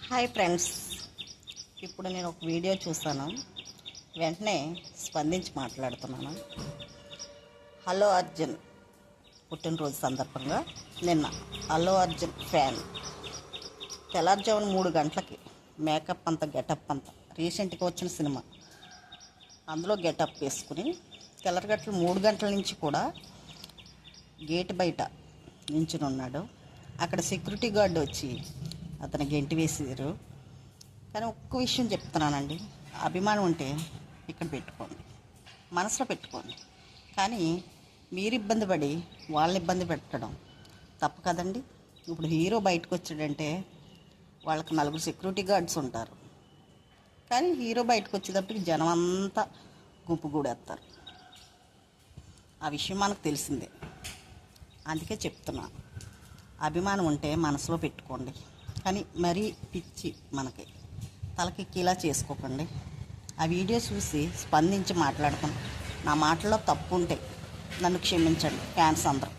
Hi friends, ఇప్పుడు నేను ఒక వీడియో చూసాను. వెంటనే స్పందించి మాట్లాడుతున్నాను. అల్లు అర్జున్ పుట్టినరోజు సందర్భంగా నిన్న అల్లు అర్జున్ ఫ్యాన్ తెల్లారుజామున 3 గంటలకి మేకప్ అంతా గెటప్ అంతా రీసెంట్గా వచ్చిన సినిమా అందులో గెటప్ వేసుకుని తెల్లరగట్లు 3 గంటల నుంచి కూడా గేట్ బయట నించుని ఉన్నాడు. అక్కడ సెక్యూరిటీ గార్డు వచ్చి అతను గెంటి వేసారు. కానీ ఒక్క విషయం చెప్తున్నానండి, అభిమానం ఉంటే ఇక్కడ పెట్టుకోండి, మనసులో పెట్టుకోండి. కానీ మీరు ఇబ్బంది పడి వాళ్ళని ఇబ్బంది పెట్టడం తప్పు కదండి. ఇప్పుడు హీరో బయటకు వచ్చాడంటే వాళ్ళకి 4 సెక్యూరిటీ గార్డ్స్ ఉంటారు. కానీ హీరో బయటకు వచ్చేటప్పటికి జనం అంతా గుంపుగూడేస్తారు. ఆ విషయం మనకు తెలిసిందే. అందుకే చెప్తున్నాను, అభిమానం ఉంటే మనసులో పెట్టుకోండి. కానీ మరీ పిచ్చి మనకి తలకెక్కిలా చేసుకోకండి. ఆ వీడియో చూసి స్పందించి మాట్లాడుకోండి. నా మాటల్లో తప్పు ఉంటే నన్ను క్షమించండి ఫ్యాన్స్ అందరూ.